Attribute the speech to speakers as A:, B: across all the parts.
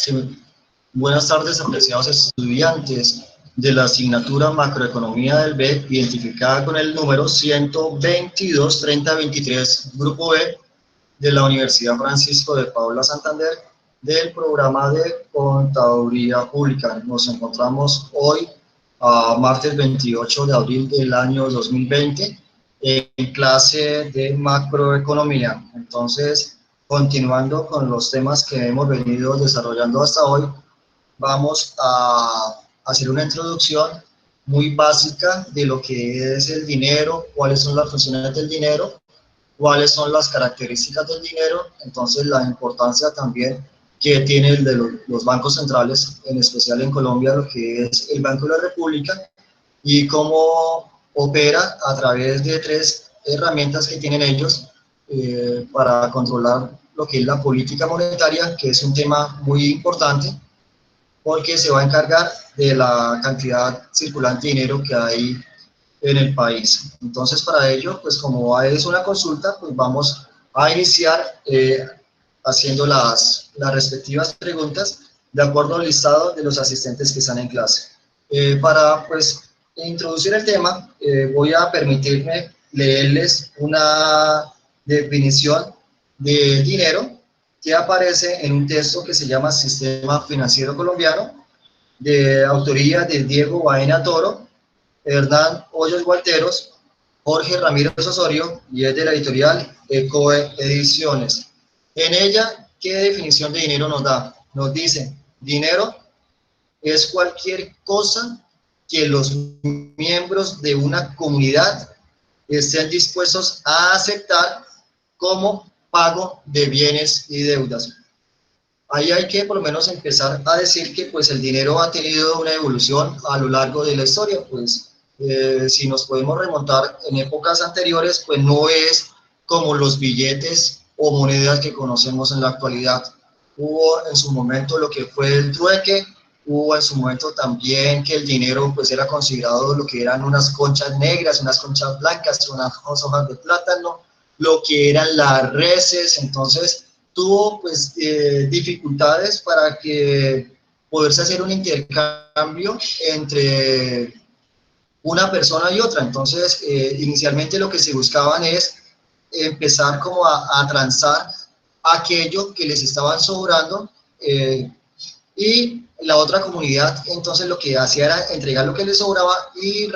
A: Sí, buenas tardes, apreciados estudiantes de la asignatura Macroeconomía del B, identificada con el número 122-3023, Grupo B, de la Universidad Francisco de Paula Santander, del programa de Contaduría Pública. Nos encontramos hoy, martes 28 de abril del año 2020, en clase de macroeconomía. Entonces, continuando con los temas que hemos venido desarrollando hasta hoy, vamos a hacer una introducción muy básica de lo que es el dinero, cuáles son las funciones del dinero, cuáles son las características del dinero, entonces la importancia también que tiene el de los bancos centrales, en especial en Colombia, lo que es el Banco de la República, y cómo opera a través de tres herramientas que tienen ellos para controlar lo que es la política monetaria, que es un tema muy importante, porque se va a encargar de la cantidad circulante de dinero que hay en el país. Entonces, para ello, pues como es una consulta, pues vamos a iniciar haciendo las respectivas preguntas de acuerdo al listado de los asistentes que están en clase. Para, pues, introducir el tema, voy a permitirme leerles una definición de dinero que aparece en un texto que se llama Sistema Financiero Colombiano, de autoría de Diego Baena Toro, Hernán Hoyos Gualteros, Jorge Ramírez Osorio, y es de la editorial Ecoe Ediciones. En ella, ¿qué definición de dinero nos da? Nos dice, dinero es cualquier cosa que los miembros de una comunidad estén dispuestos a aceptar como pago de bienes y deudas. Ahí hay que por lo menos empezar a decir que pues el dinero ha tenido una evolución a lo largo de la historia, pues si nos podemos remontar en épocas anteriores, pues no es como los billetes o monedas que conocemos en la actualidad. Hubo en su momento lo que fue el trueque, hubo en su momento también que el dinero pues era considerado lo que eran unas conchas negras, unas conchas blancas, unas hojas de plátano, lo que eran las reses. Entonces tuvo pues dificultades para que poderse hacer un intercambio entre una persona y otra. Entonces, inicialmente lo que se buscaban es empezar como a transar aquello que les estaban sobrando, y la otra comunidad entonces lo que hacía era entregar lo que les sobraba y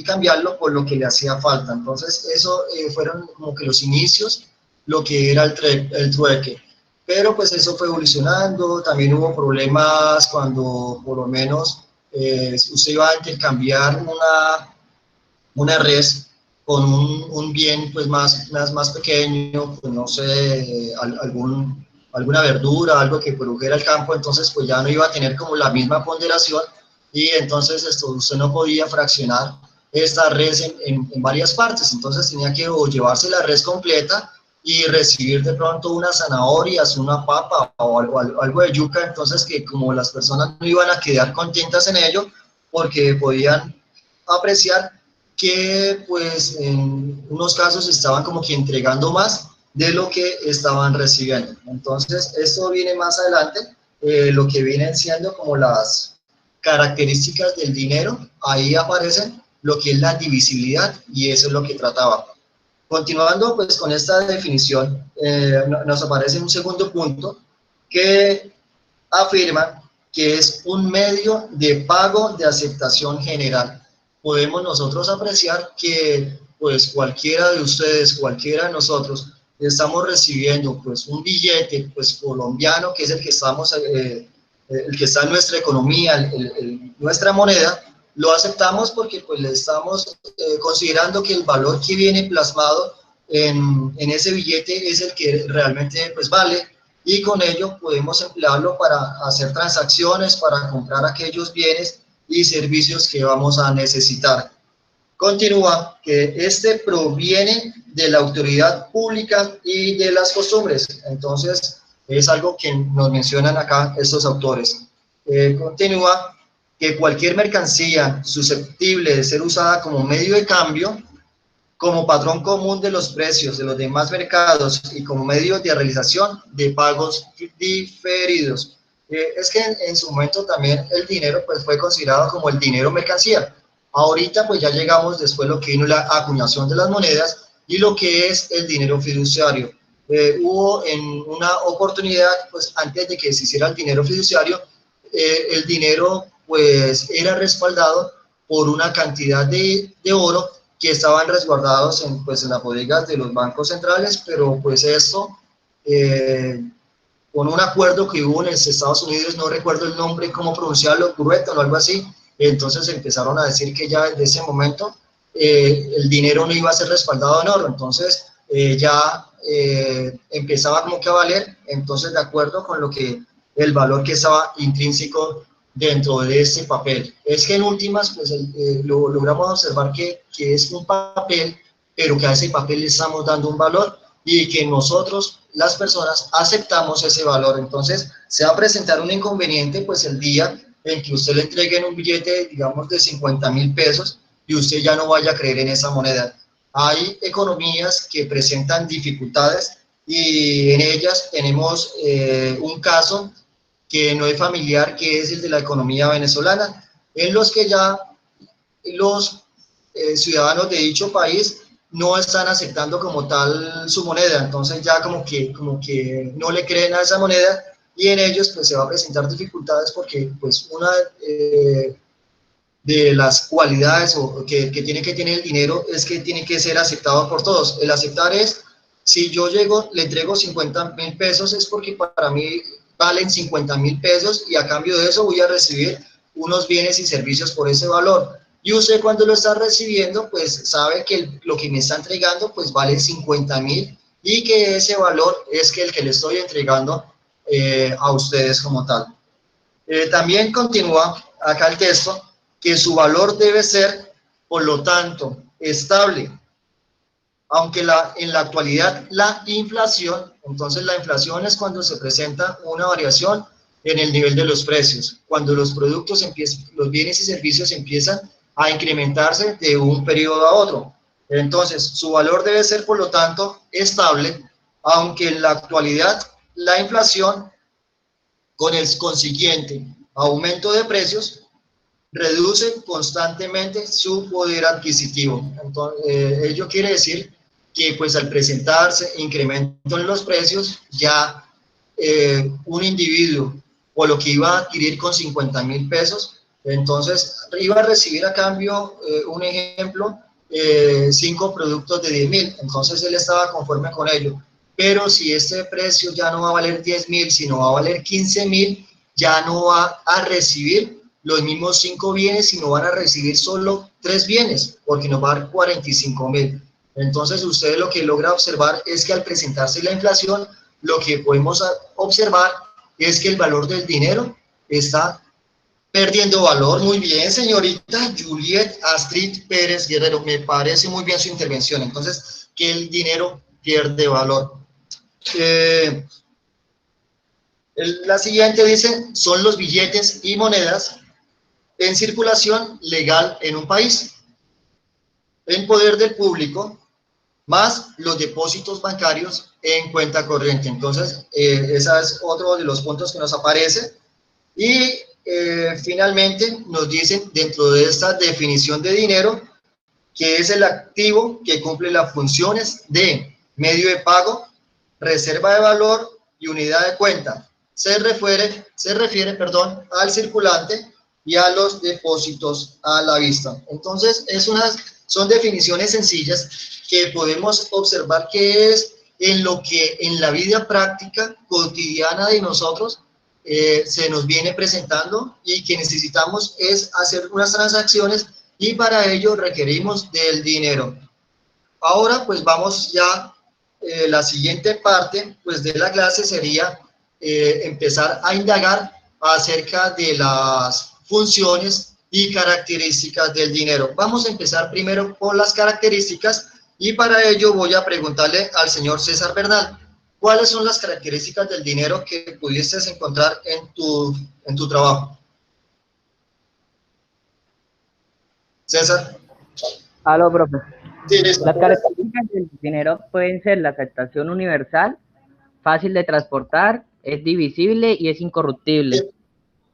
A: cambiarlo por lo que le hacía falta. Entonces, eso fueron como que los inicios, lo que era el trueque. Pero pues eso fue evolucionando, también hubo problemas cuando por lo menos usted iba a intercambiar una res con un bien pues más pequeño, pues no sé, alguna verdura, algo que produjera el campo, entonces pues ya no iba a tener como la misma ponderación, y entonces usted no podía fraccionar esta res en varias partes, entonces tenía que o llevarse la res completa y recibir de pronto unas zanahorias, una papa o algo de yuca, entonces que como las personas no iban a quedar contentas en ello, porque podían apreciar que pues en unos casos estaban como que entregando más de lo que estaban recibiendo. Entonces, esto viene más adelante, lo que vienen siendo como las características del dinero, ahí aparecen lo que es la divisibilidad, y eso es lo que trataba. Continuando pues con esta definición, nos aparece un segundo punto que afirma que es un medio de pago de aceptación general. Podemos nosotros apreciar que pues cualquiera de ustedes, cualquiera de nosotros, estamos recibiendo pues un billete pues colombiano, que es el que estamos, el que está en nuestra economía, nuestra moneda, lo aceptamos porque pues le estamos considerando que el valor que viene plasmado en ese billete es el que realmente pues vale, y con ello podemos emplearlo para hacer transacciones, para comprar aquellos bienes y servicios que vamos a necesitar. Continúa que este proviene de la autoridad pública y de las costumbres. Entonces, es algo que nos mencionan acá estos autores. Continúa que cualquier mercancía susceptible de ser usada como medio de cambio, como patrón común de los precios de los demás mercados y como medio de realización de pagos diferidos. Es que en su momento también el dinero pues fue considerado como el dinero mercancía. Ahorita pues ya llegamos después lo que vino la acuñación de las monedas y lo que es el dinero fiduciario. Hubo en una oportunidad, pues antes de que se hiciera el dinero fiduciario, el dinero pues era respaldado por una cantidad de oro que estaban resguardados en, pues, en las bodegas de los bancos centrales, pero pues esto, con un acuerdo que hubo en los Estados Unidos, no recuerdo el nombre, cómo pronunciarlo, Grueton o algo así, entonces empezaron a decir que ya desde ese momento el dinero no iba a ser respaldado en oro, entonces ya empezaba como que a valer, entonces de acuerdo con lo que el valor que estaba intrínseco dentro de ese papel. Es que en últimas, pues logramos observar que es un papel, pero que a ese papel le estamos dando un valor y que nosotros, las personas, aceptamos ese valor. Entonces, se va a presentar un inconveniente, pues el día en que usted le entreguen un billete, digamos, de 50.000 pesos y usted ya no vaya a creer en esa moneda. Hay economías que presentan dificultades y en ellas tenemos un caso que no es familiar, que es el de la economía venezolana, en los que ya los ciudadanos de dicho país no están aceptando como tal su moneda, entonces ya como que no le creen a esa moneda y en ellos pues se va a presentar dificultades porque pues una de las cualidades que tiene que tener el dinero es que tiene que ser aceptado por todos. El aceptar es, si yo llego, le entrego 50.000 pesos, es porque para mí valen 50.000 pesos y a cambio de eso voy a recibir unos bienes y servicios por ese valor. Y usted cuando lo está recibiendo, pues sabe que lo que me está entregando, pues vale 50.000 y que ese valor es que el que le estoy entregando a ustedes como tal. También continúa acá el texto que su valor debe ser, por lo tanto, estable, aunque en la actualidad la inflación, entonces la inflación es cuando se presenta una variación en el nivel de los precios, cuando los productos empiezan, los bienes y servicios empiezan a incrementarse de un periodo a otro. Entonces, su valor debe ser, por lo tanto, estable, aunque en la actualidad la inflación, con el consiguiente aumento de precios, reduce constantemente su poder adquisitivo. Entonces, ello quiere decir que pues al presentarse incremento en los precios, ya un individuo o lo que iba a adquirir con 50.000 pesos, entonces iba a recibir a cambio, un ejemplo, 5 productos de 10.000, entonces él estaba conforme con ello. Pero si este precio ya no va a valer 10.000, sino va a valer 15.000, ya no va a recibir los mismos 5 bienes, sino van a recibir solo 3 bienes, porque nos va a dar 45.000. Entonces, usted lo que logra observar es que al presentarse la inflación, lo que podemos observar es que el valor del dinero está perdiendo valor. Muy bien, señorita Juliet Astrid Pérez Guerrero, me parece muy bien su intervención. Entonces, que el dinero pierde valor. La siguiente dice, son los billetes y monedas en circulación legal en un país, en poder del público, más los depósitos bancarios en cuenta corriente. Entonces, ese es otro de los puntos que nos aparece. Y finalmente nos dicen dentro de esta definición de dinero que es el activo que cumple las funciones de medio de pago, reserva de valor y unidad de cuenta. Se refiere, perdón, al circulante y a los depósitos a la vista. Entonces, son definiciones sencillas que podemos observar que es en lo que en la vida práctica cotidiana de nosotros se nos viene presentando y que necesitamos es hacer unas transacciones y para ello requerimos del dinero. Ahora pues vamos ya, la siguiente parte pues de la clase sería empezar a indagar acerca de las funciones y características del dinero. Vamos a empezar primero por las características y para ello voy a preguntarle al señor César Bernal, ¿cuáles son las características del dinero que pudieses encontrar en tu trabajo? César.
B: Aló, profe.
A: Sí, listo.
B: Las características del dinero pueden ser la aceptación universal, fácil de transportar, es divisible y es incorruptible.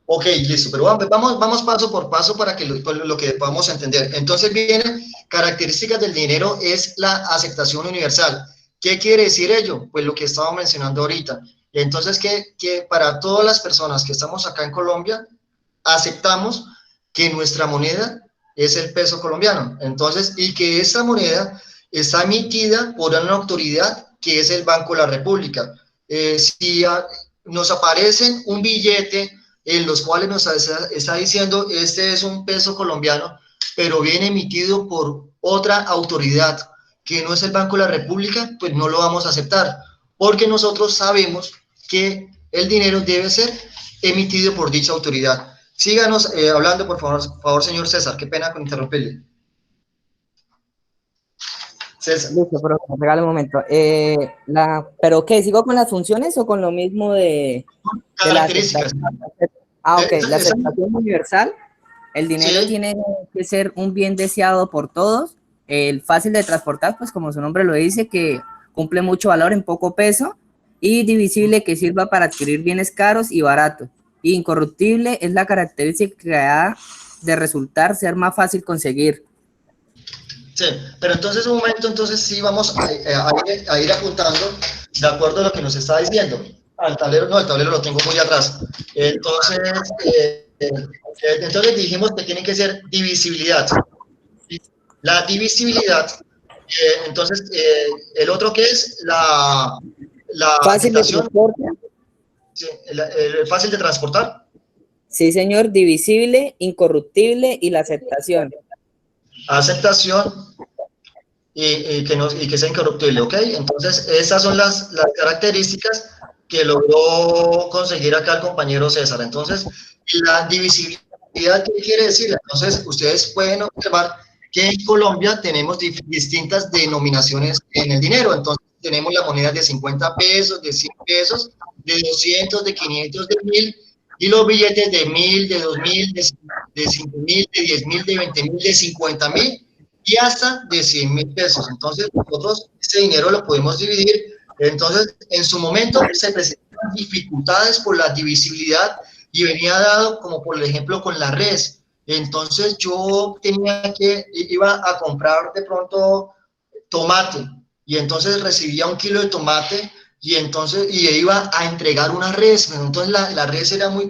A: Ok, listo, pero vamos paso por paso para que lo que podamos entender. Entonces vienen características del dinero, es la aceptación universal. ¿Qué quiere decir ello? Pues lo que estaba mencionando ahorita. Entonces, que para todas las personas que estamos acá en Colombia, aceptamos que nuestra moneda es el peso colombiano. Entonces, y que esa moneda está emitida por una autoridad que es el Banco de la República. Si nos aparecen un billete en los cuales nos está diciendo este es un peso colombiano, pero viene emitido por otra autoridad que no es el Banco de la República, pues no lo vamos a aceptar, porque nosotros sabemos que el dinero debe ser emitido por dicha autoridad. Síganos hablando, por favor, señor César. Qué pena con interrumpirle. César.
B: Listo, pero regale un momento. ¿Pero qué? ¿Sigo con las funciones o con lo mismo de la
A: Características.
B: Ok, la aceptación universal. El dinero
A: Sí.
B: tiene que ser un bien deseado por todos, el fácil de transportar, pues como su nombre lo dice, que cumple mucho valor en poco peso, y divisible, que sirva para adquirir bienes caros y baratos. Y incorruptible es la característica de resultar ser más fácil conseguir.
A: Sí, pero entonces un momento, entonces sí vamos a ir apuntando de acuerdo a lo que nos está diciendo. Al tablero, no, el tablero lo tengo muy atrás. Entonces, entonces dijimos que tiene que ser divisibilidad. La divisibilidad, entonces, el otro que es la
B: Fácil de
A: aceptación,
B: transporte.
A: sí, fácil de transportar.
B: Sí, señor, divisible, incorruptible y la aceptación.
A: Aceptación y que sea incorruptible, ¿ok? Entonces, esas son las características que logró conseguir acá el compañero César. Entonces, la divisibilidad, ¿qué quiere decir? Entonces, ustedes pueden observar que en Colombia tenemos distintas denominaciones en el dinero. Entonces, tenemos la moneda de 50 pesos, de 100 pesos, de 200, de 500, de 1000, y los billetes de 1000, de 2000, de 5000, de 10.000, de 20.000, de 50.000 y hasta de 100.000 pesos. Entonces, nosotros ese dinero lo podemos dividir. Entonces, en su momento se presentaban dificultades por la divisibilidad y venía dado como por ejemplo con la res. Entonces, yo iba a comprar de pronto tomate y entonces recibía 1 kilo de tomate y iba a entregar una res, pero entonces la res era muy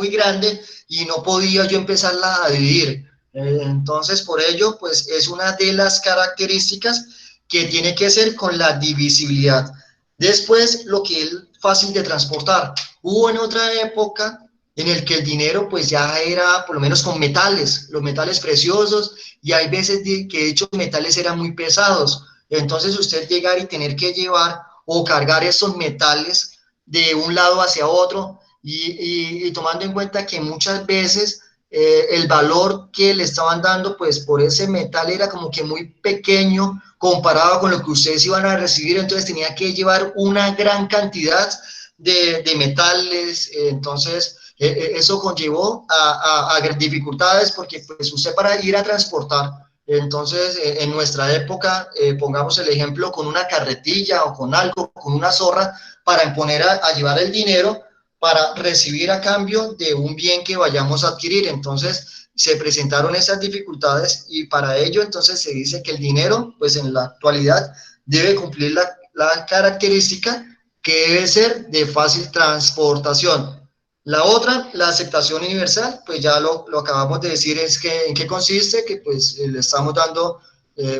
A: grande y no podía yo empezarla a dividir. Entonces, por ello, pues es una de las características que tiene que ser con la divisibilidad. Después, lo que es fácil de transportar. Hubo en otra época en el que el dinero pues ya era por lo menos con metales, los metales preciosos, y hay veces que de hecho metales eran muy pesados. Entonces usted llegar y tener que llevar o cargar esos metales de un lado hacia otro y tomando en cuenta que muchas veces el valor que le estaban dando pues por ese metal era como que muy pequeño comparado con lo que ustedes iban a recibir, entonces tenía que llevar una gran cantidad de metales, entonces eso conllevó a dificultades porque pues usted para ir a transportar, entonces en nuestra época, pongamos el ejemplo con una carretilla o con algo, con una zorra, para poner a llevar el dinero para recibir a cambio de un bien que vayamos a adquirir. Entonces se presentaron esas dificultades y para ello entonces se dice que el dinero, pues en la actualidad, debe cumplir la característica que debe ser de fácil transportación. La otra, la aceptación universal, pues ya lo acabamos de decir, es que en qué consiste, que pues le estamos dando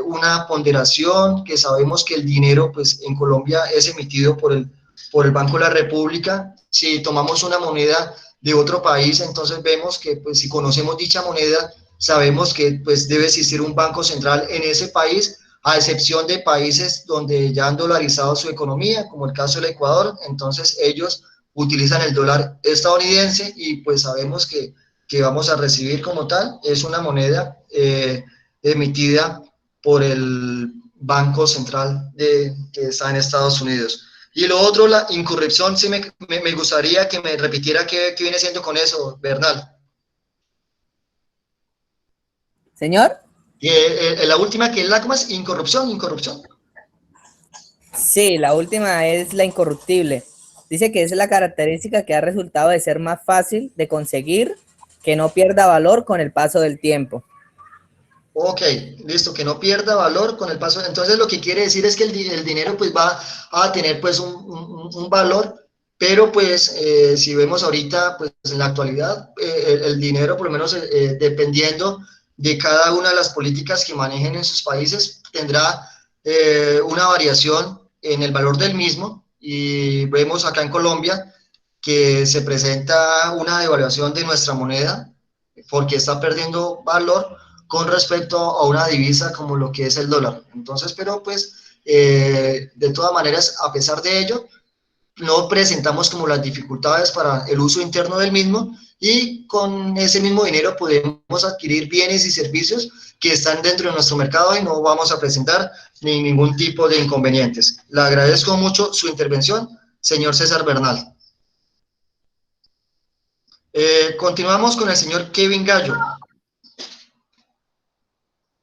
A: una ponderación, que sabemos que el dinero pues en Colombia es emitido por el Banco de la República. Si tomamos una moneda de otro país, entonces vemos que pues si conocemos dicha moneda, sabemos que pues debe existir un banco central en ese país, a excepción de países donde ya han dolarizado su economía, como el caso del Ecuador, entonces ellos utilizan el dólar estadounidense y pues sabemos que vamos a recibir como tal, es una moneda emitida por el Banco Central que está en Estados Unidos. Y lo otro, la incorrupción, sí me gustaría que me repitiera qué viene siendo con eso, Bernal.
B: ¿Señor?
A: La última, que es la más incorrupción.
B: Sí, la última es la incorruptible. Dice que esa es la característica que ha resultado de ser más fácil de conseguir, que no pierda valor con el paso del tiempo.
A: Ok, listo, que no pierda valor con el paso. Entonces lo que quiere decir es que el dinero pues va a tener pues un valor, pero pues si vemos ahorita pues en la actualidad el dinero por lo menos dependiendo de cada una de las políticas que manejen en sus países tendrá una variación en el valor del mismo y vemos acá en Colombia que se presenta una devaluación de nuestra moneda porque está perdiendo valor con respecto a una divisa como lo que es el dólar. Entonces, pero pues, de todas maneras, a pesar de ello, no presentamos como las dificultades para el uso interno del mismo y con ese mismo dinero podemos adquirir bienes y servicios que están dentro de nuestro mercado y no vamos a presentar ningún tipo de inconvenientes. Le agradezco mucho su intervención, señor César Bernal. Continuamos con el señor Kevin Gallo.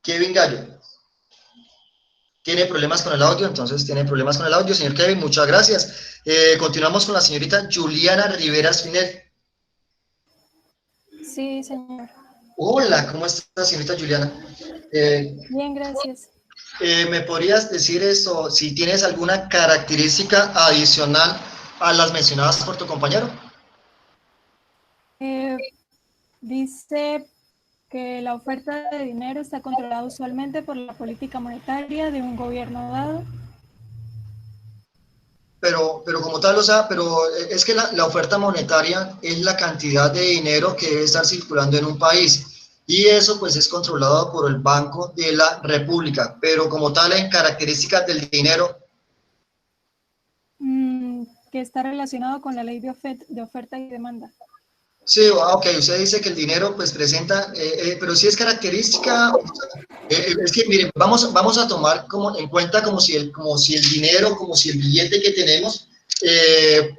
A: Kevin Gallo. Tiene problemas con el audio, entonces tiene problemas con el audio. Señor Kevin, muchas gracias. Continuamos con la señorita Juliana Rivera Spinel.
C: Sí, señor.
A: Hola, ¿cómo está, señorita Juliana?
C: Bien, gracias.
A: ¿Me podrías decir esto, si tienes alguna característica adicional a las mencionadas por tu compañero?
C: Dice que la oferta de dinero está controlada usualmente por la política monetaria de un gobierno dado.
A: Pero como tal, o sea, pero es que la oferta monetaria es la cantidad de dinero que debe estar circulando en un país y eso pues es controlado por el Banco de la República, pero como tal en características del dinero.
C: Que está relacionado con la ley de oferta y demanda.
A: Sí, ok, usted dice que el dinero pues presenta, pero si es característica, es que miren, vamos a tomar como en cuenta como si el dinero, como si el billete que tenemos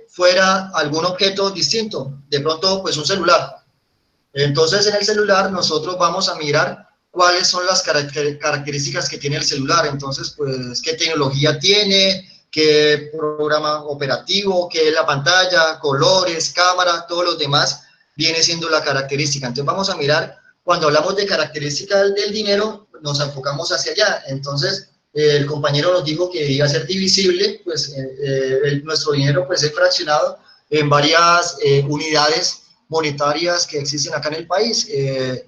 A: fuera algún objeto distinto, de pronto pues un celular. Entonces en el celular nosotros vamos a mirar cuáles son las características que tiene el celular, entonces pues qué tecnología tiene, qué programa operativo, qué es la pantalla, colores, cámara, todos los demás viene siendo la característica. Entonces vamos a mirar, cuando hablamos de características del dinero, nos enfocamos hacia allá. Entonces el compañero nos dijo que debía ser divisible, pues nuestro dinero pues es fraccionado en varias unidades monetarias que existen acá en el país. Es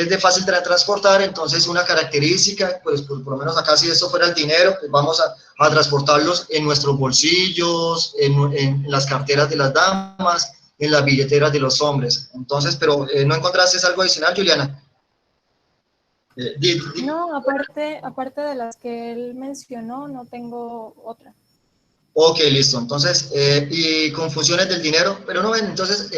A: de fácil transportar, entonces una característica, pues por lo menos acá si esto fuera el dinero, pues vamos a transportarlos en nuestros bolsillos, en las carteras de las damas, en las billeteras de los hombres. Entonces, pero ¿no encontraste algo adicional, Juliana?
C: No, aparte de las que él mencionó, no tengo otra.
A: Ok, listo. Entonces, y con funciones del dinero, pero no ven, entonces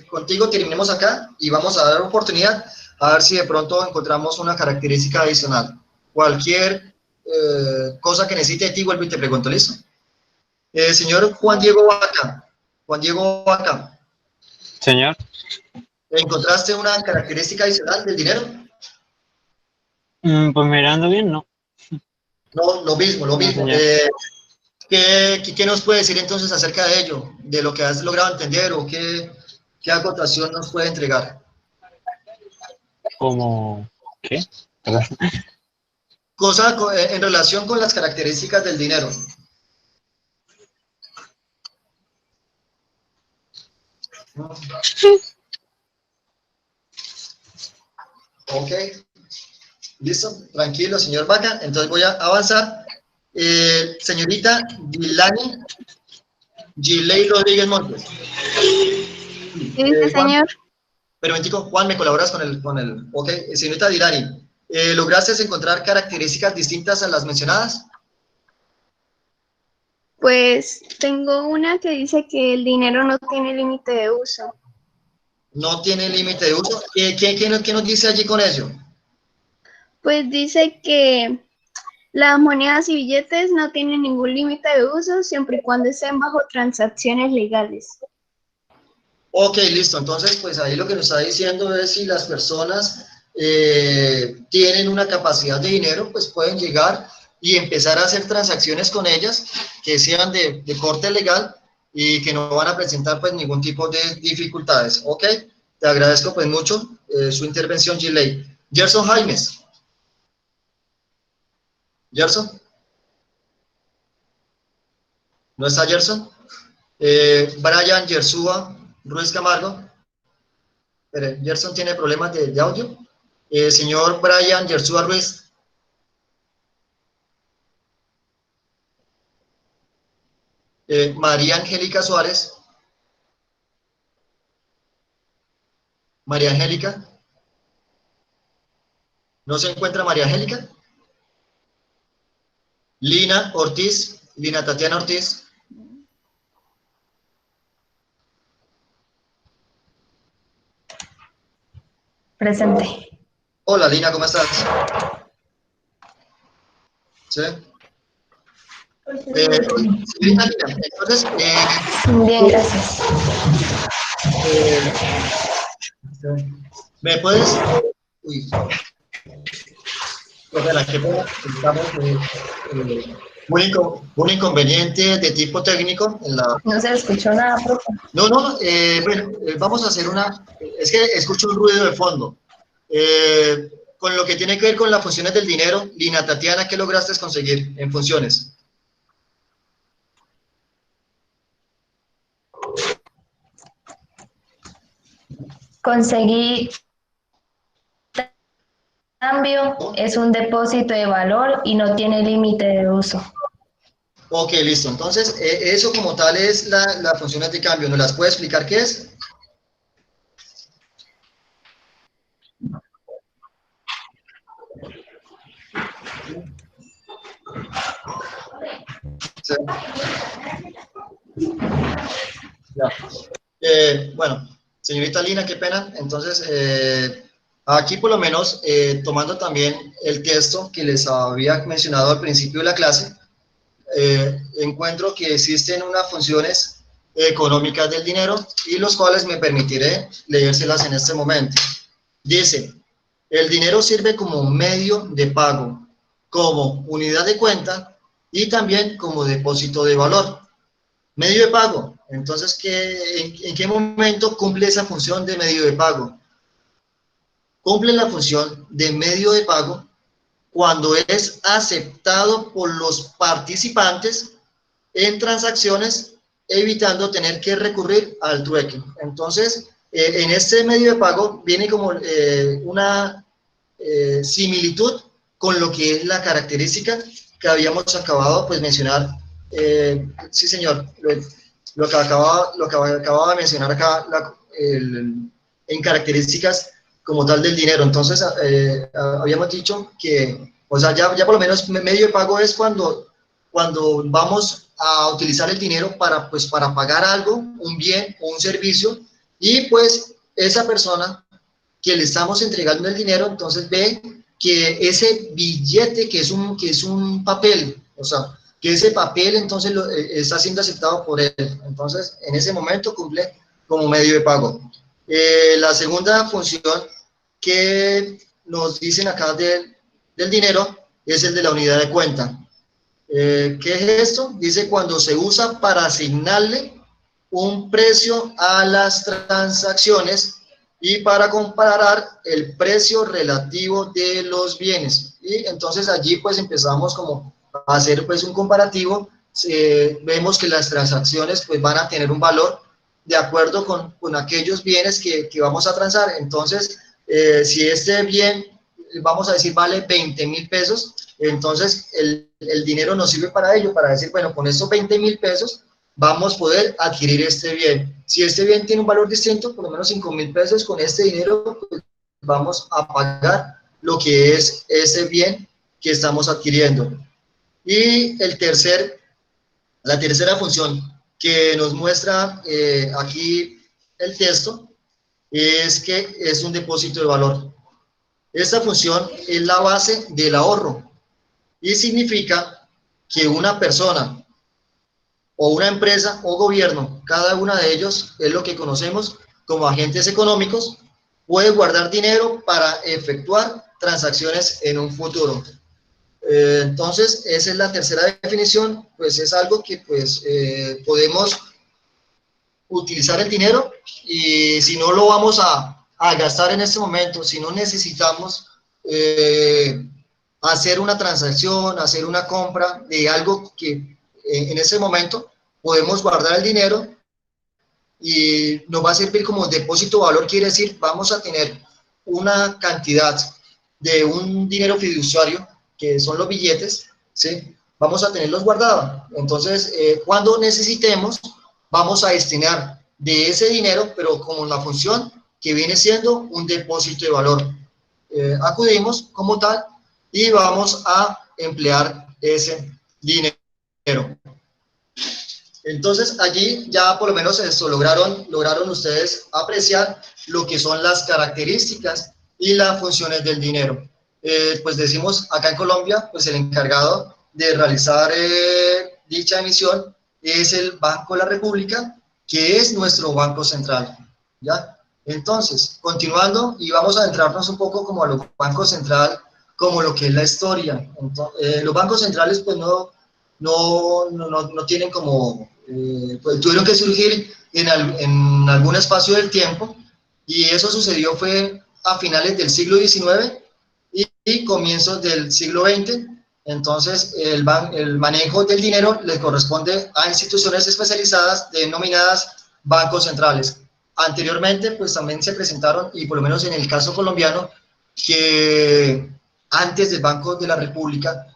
A: contigo terminemos acá y vamos a dar oportunidad a ver si de pronto encontramos una característica adicional. Cualquier cosa que necesite de ti, vuelvo y te pregunto, ¿listo? Señor Juan Diego Vaca. Juan Diego Vaca.
D: Señor.
A: ¿Encontraste una característica adicional del dinero?
D: Pues mirando bien, no.
A: No, lo mismo, lo mismo.
D: No,
A: ¿Qué nos puede decir entonces acerca de ello? ¿De lo que has logrado entender o qué acotación nos puede entregar?
D: ¿Cómo qué?
A: Cosa en relación con las características del dinero. Ok. Listo, tranquilo, señor Vaca. Entonces voy a avanzar. Señorita Gilei Rodríguez Montes.
E: Sí, señor.
A: Pero Juan, ¿me colaboras con el? Ok, señorita Dilani, ¿lograste encontrar características distintas a las mencionadas?
E: Pues tengo una que dice que el dinero no tiene límite de uso.
A: No tiene límite de uso. ¿Qué nos dice allí con ello?
E: Pues dice que las monedas y billetes no tienen ningún límite de uso siempre y cuando estén bajo transacciones legales.
A: Ok, listo. Entonces, pues ahí lo que nos está diciendo es si las personas tienen una capacidad de dinero, pues pueden llegar y empezar a hacer transacciones con ellas que sean de corte legal y que no van a presentar pues ningún tipo de dificultades, ¿ok? Te agradezco pues mucho su intervención, Gilei. Gerson Jaimes. ¿Gerson? ¿No está Gerson? Brian Yersúa Ruiz Camargo. Pero Gerson tiene problemas de audio. Señor Brian Yersúa Ruiz. María Angélica Suárez. María Angélica. ¿No se encuentra María Angélica? Lina Ortiz. Lina Tatiana Ortiz.
F: Presente.
A: Hola, Lina, ¿cómo estás? ¿Sí? Señorita Lina, entonces,
F: Bien, gracias.
A: ¿me puedes? Uy. Espera, qué pena, estamos un inconveniente de tipo técnico en la...
F: No se escuchó nada, profe.
A: No, bueno, vamos a hacer una... Es que escucho un ruido de fondo. Con lo que tiene que ver con las funciones del dinero, Lina Tatiana, ¿qué lograste conseguir en funciones?
F: Conseguí cambio, es un depósito de valor y no tiene límite de uso.
A: Ok, listo. Entonces, eso como tal es la funciones de cambio. ¿Nos las puede explicar qué es? Sí. Ya. Bueno, señorita Lina, qué pena. Entonces, aquí por lo menos, tomando también el texto que les había mencionado al principio de la clase, encuentro que existen unas funciones económicas del dinero y los cuales me permitiré leérselas en este momento. Dice, el dinero sirve como medio de pago, como unidad de cuenta y también como depósito de valor. Medio de pago, entonces, ¿en qué momento cumple esa función de medio de pago? Cumple la función de medio de pago cuando es aceptado por los participantes en transacciones, evitando tener que recurrir al trueque. Entonces, en este medio de pago viene como una similitud con lo que es la característica que habíamos acabado pues mencionar. Sí, señor, lo que acababa de mencionar acá en características como tal del dinero. Entonces, habíamos dicho que, o sea, ya por lo menos medio de pago es cuando vamos a utilizar el dinero para pagar algo, un bien o un servicio, y pues esa persona que le estamos entregando el dinero, entonces ve que ese billete que es un papel, o sea, que ese papel entonces está siendo aceptado por él. Entonces, en ese momento cumple como medio de pago. La segunda función que nos dicen acá del dinero es el de la unidad de cuenta. ¿Qué es esto? Dice cuando se usa para asignarle un precio a las transacciones y para comparar el precio relativo de los bienes. Y entonces allí pues empezamos como a hacer pues un comparativo. Vemos que las transacciones pues van a tener un valor de acuerdo con aquellos bienes que vamos a transar. Entonces, si este bien, vamos a decir, vale 20,000 pesos, entonces el dinero nos sirve para ello, para decir, bueno, con estos 20,000 pesos vamos a poder adquirir este bien. Si este bien tiene un valor distinto, por lo menos 5,000 pesos, con este dinero pues, vamos a pagar lo que es ese bien que estamos adquiriendo. Y la tercera función que nos muestra aquí el texto es que es un depósito de valor. Esta función es la base del ahorro y significa que una persona o una empresa o gobierno, cada una de ellos es lo que conocemos como agentes económicos, puede guardar dinero para efectuar transacciones en un futuro. Entonces, esa es la tercera definición, pues es algo que pues podemos utilizar el dinero, y si no lo vamos a gastar en este momento, si no necesitamos hacer una transacción, hacer una compra de algo que en ese momento podemos guardar el dinero y nos va a servir como depósito de valor, quiere decir, vamos a tener una cantidad de un dinero fiduciario, que son los billetes, ¿sí? Vamos a tenerlos guardados. Entonces, cuando necesitemos, vamos a destinar de ese dinero, pero con la función que viene siendo un depósito de valor. Acudimos como tal y vamos a emplear ese dinero. Entonces, allí ya por lo menos esto lograron ustedes apreciar lo que son las características y las funciones del dinero. Pues decimos acá en Colombia, pues el encargado de realizar dicha emisión es el Banco de la República, que es nuestro Banco Central, ¿ya? Entonces, continuando, y vamos a adentrarnos un poco como a los bancos centrales, como lo que es la historia. Entonces, los bancos centrales pues no tienen como, pues tuvieron que surgir en algún espacio del tiempo, y eso sucedió fue a finales del siglo XIX y comienzos del siglo XX. Entonces, el manejo del dinero le corresponde a instituciones especializadas denominadas bancos centrales. Anteriormente, pues también se presentaron, y por lo menos en el caso colombiano, que antes del Banco de la República,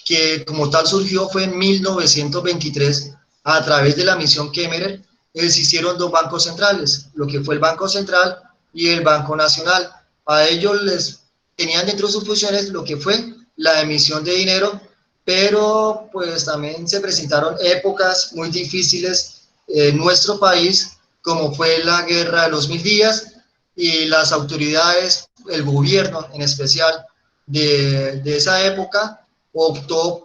A: que como tal surgió fue en 1923, a través de la misión Kemmerer, existieron dos bancos centrales, lo que fue el Banco Central y el Banco Nacional. A ellos les tenían dentro de sus funciones lo que fue la emisión de dinero, pero pues también se presentaron épocas muy difíciles en nuestro país, como fue la Guerra de los 1000 días, y las autoridades, el gobierno en especial de esa época, optó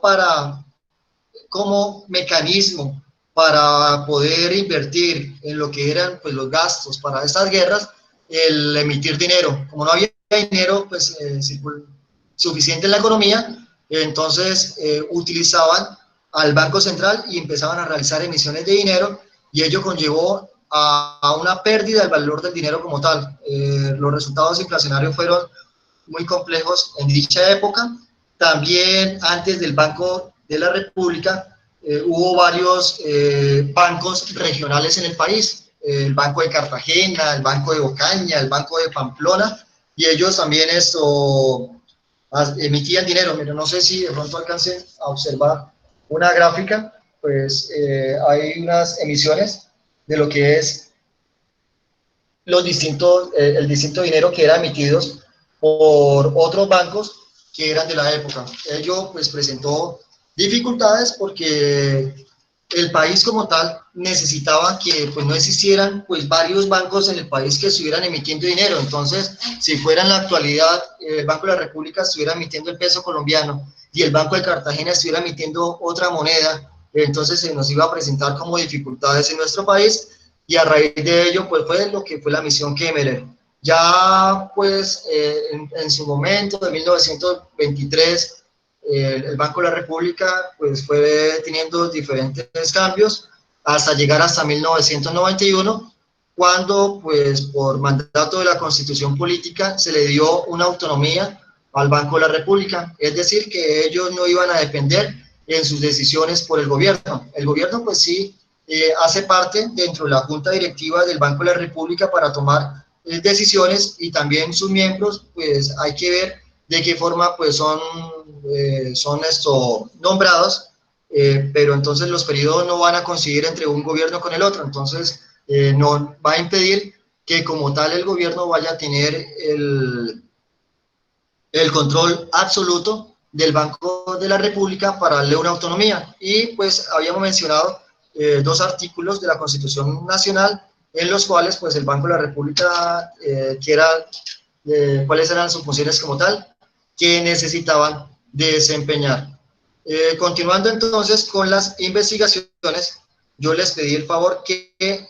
A: como mecanismo para poder invertir en lo que eran pues los gastos para estas guerras, el emitir dinero. Como no había dinero pues suficiente en la economía, entonces utilizaban al Banco Central y empezaban a realizar emisiones de dinero, y ello conllevó a una pérdida del valor del dinero como tal. Los resultados inflacionarios fueron muy complejos en dicha época. También antes del Banco de la República hubo varios bancos regionales en el país, el Banco de Cartagena, el Banco de Ocaña, el Banco de Pamplona, y ellos también emitían dinero. Mira, no sé si de pronto alcancen a observar una gráfica, pues hay unas emisiones de lo que es el distinto dinero que era emitidos por otros bancos que eran de la época. Ello pues presentó dificultades porque el país como tal necesitaba que pues no existieran pues varios bancos en el país que estuvieran emitiendo dinero. Entonces, si fuera en la actualidad el Banco de la República estuviera emitiendo el peso colombiano y el Banco de Cartagena estuviera emitiendo otra moneda, entonces se nos iba a presentar como dificultades en nuestro país, y a raíz de ello pues fue lo que fue la misión Kemmerer. Ya pues en su momento, de 1923, el Banco de la República pues fue teniendo diferentes cambios hasta llegar hasta 1991, cuando pues por mandato de la Constitución Política se le dio una autonomía al Banco de la República, es decir, que ellos no iban a depender en sus decisiones por el gobierno. El gobierno pues sí hace parte dentro de la Junta Directiva del Banco de la República para tomar decisiones, y también sus miembros pues hay que ver de qué forma pues son nombrados, pero entonces los periodos no van a coincidir entre un gobierno con el otro, entonces no va a impedir que como tal el gobierno vaya a tener el control absoluto del Banco de la República para darle una autonomía. Y pues habíamos mencionado dos artículos de la Constitución Nacional en los cuales pues el Banco de la República cuáles eran sus funciones como tal que necesitaban desempeñar. Continuando entonces con las investigaciones, yo les pedí el favor que